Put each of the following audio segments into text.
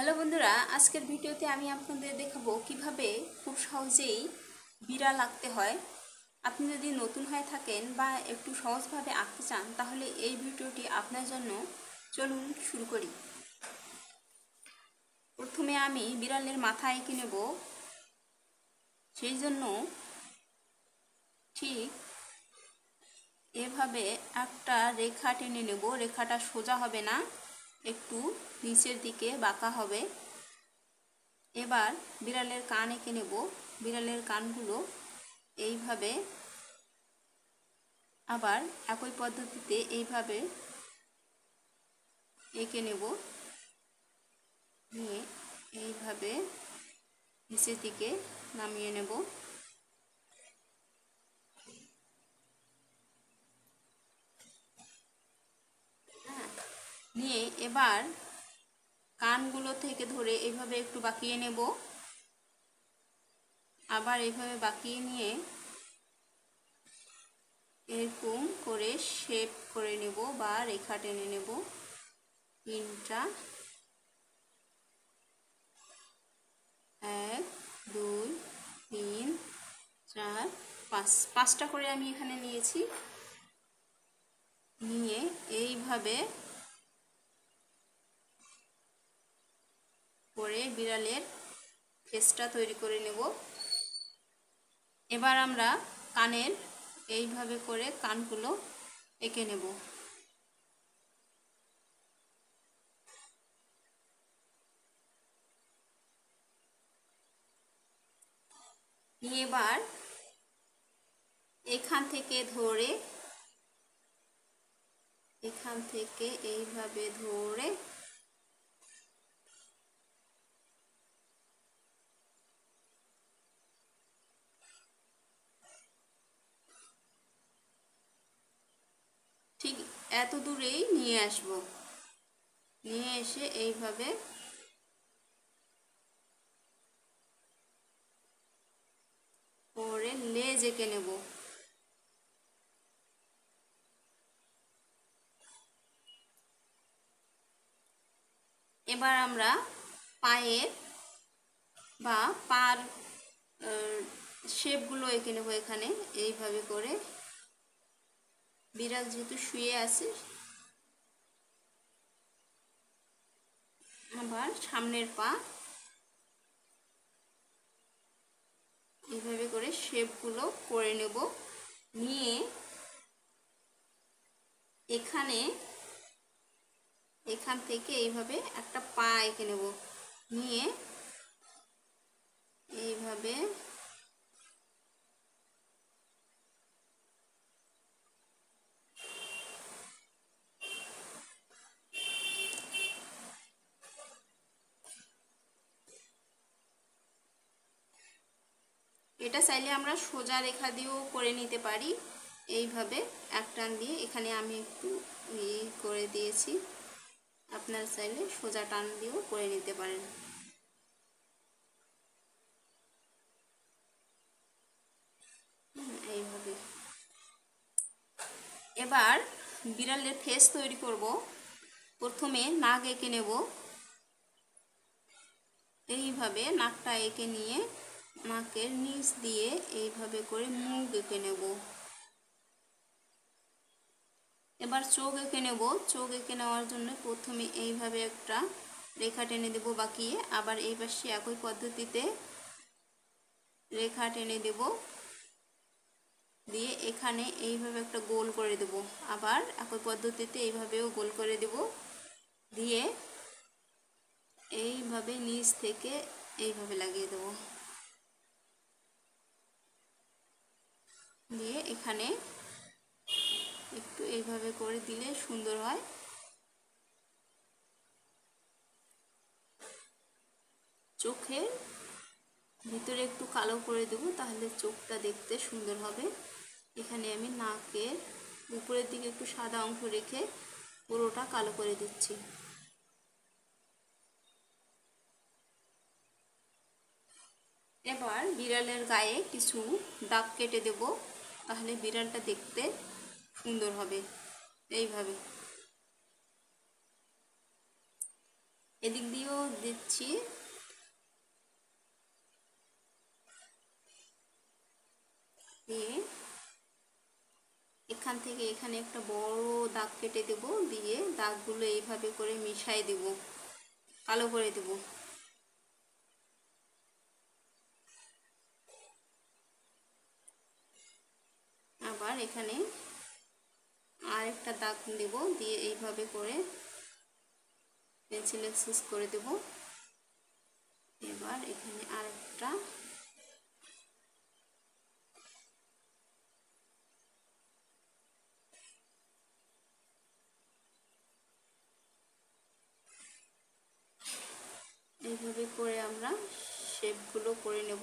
Hello বন্ধুরা, আজকের ভিডিওতে আমি আপনাদের দেখাবো কিভাবে খুব সহজেই বিড়াল আঁকতে হয়। আপনি যদি নতুন হয়ে থাকেন বা একটু সহজভাবে আঁকতে চান তাহলে এই ভিডিওটি আপনার জন্য। চলুন শুরু করি। প্রথমে আমি বিড়ালের মাথা এঁকে নেব। সেই জন্য ঠিক এভাবে একটা রেখা টেনে নেব। রেখাটা সোজা হবে না, একটু নিচের দিকে বাঁকা হবে। এবার বিড়ালের কান এঁকে নেব। বিড়ালের কানগুলো এইভাবে আবার একই পদ্ধতিতে এইভাবে এঁকে নেব। নিয়ে এইভাবে নিচের দিকে নামিয়ে নেব। নিয়ে এবার কানগুলো থেকে ধরে এইভাবে একটু বাঁকিয়ে নেব। আবার এইভাবে বাঁকিয়ে নিয়ে এরকম করে শেপ করে নেব বা রেখা টেনে নেব। তিনটা, 1 2 3 4 5, 5টা করে আমি এখানে নিয়েছি। নিয়ে এইভাবে করে বিড়ালের ফেসটা তৈরি করে নেব। এবার আমরা কানের এইভাবে করে কানগুলো এঁকে নেব। এবার এখান থেকে ধরে এইভাবে ধরে ঠিক এত দূরেই নিয়ে আসব। নিয়ে এসে এইভাবে করে লেজ এঁকে নেব। এবার আমরা পায়ের বা পার শেপগুলো এঁকে নেব। এখানে এইভাবে করে বিড়াল যেহেতু শুয়ে আছে, আবার সামনের পা এইভাবে করে শেপগুলো করে নেব। নিয়ে এখান থেকে এইভাবে একটা পা এঁকে নেব। নিয়ে এইভাবে এটা চাইলে আমরা সোজা রেখা দিয়েও করে নিতে পারি। এইভাবে এক টান দিয়ে এখানে আমি একটু করে দিয়েছি। আপনারা চাইলে সোজা টান দিয়েও করে নিতে পারেন। এইভাবে এবার বিড়ালের ফেস তৈরি করব। প্রথমে নাক এঁকে নেব। এইভাবে নাকটা এঁকে নিয়ে নাকের নিচ দিয়ে এইভাবে করে মুখ এঁকে নেব। এবার চোখ এঁকে নেব। চোখ এঁকে নেওয়ার জন্য প্রথমে এইভাবে একটা রেখা টেনে দেব বাঁকিয়ে, আবার এই পাশে একই পদ্ধতিতে রেখা টেনে দেব। দিয়ে এখানে এইভাবে একটা গোল করে দেব। আবার একই পদ্ধতিতে এইভাবেও গোল করে দেব। দিয়ে এইভাবে নিচ থেকে এইভাবে লাগিয়ে দেব। দিয়ে এখানে একটু এইভাবে করে দিলে সুন্দর হয়। চোখের ভিতরে একটু কালো করে দেব, তাহলে চোখটা দেখতে সুন্দর হবে। এখানে আমি নাকের উপরের দিকে একটু সাদা অংশ রেখে পুরোটা কালো করে দিচ্ছি। এবার বিড়ালের গায়ে কিছু দাগ কেটে দেব, তাহলে বিড়ালটা দেখতে সুন্দর হবে। এইভাবে এদিক দিয়েও দিচ্ছি। দিয়ে এখান থেকে এখানে একটা বড় দাগ কেটে দেব, দিয়ে দাগগুলো এইভাবে করে মিশাই দেব, কালো করে দেব। আবার এখানে আর একটা দাগ দেব, দিয়ে এইভাবে করে পেন্সিল এক্সেস করে দেব। এবার এখানে আরেকটা এইভাবে করে আমরা শেপগুলো করে নেব।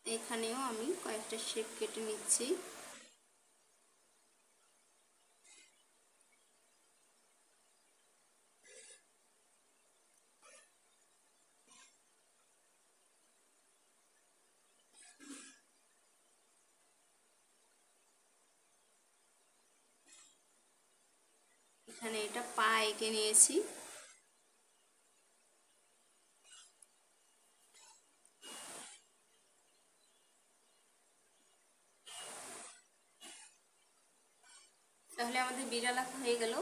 এখানেও আমি কয়েকটা শেপ কেটে নিচ্ছি। এখানে এটা পা এঁকে নিয়েছি। তাহলে আমাদের বিড়াল আঁকা হয়ে গেল।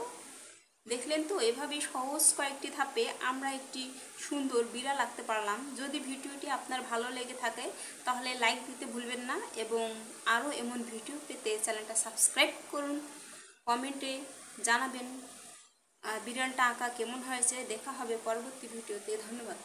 দেখলেন তো, এভাবেই সহজ কয়েকটি ধাপে আমরা একটি সুন্দর বিড়াল আঁকতে পারলাম। যদি ভিডিওটি আপনার ভালো লেগে থাকে তাহলে লাইক দিতে ভুলবেন না, এবং আরও এমন ভিডিও পেতে চ্যানেলটা সাবস্ক্রাইব করুন। কমেন্টে জানাবেন বিড়ালটা আঁকা কেমন হয়েছে। দেখা হবে পরবর্তী ভিডিওতে। ধন্যবাদ।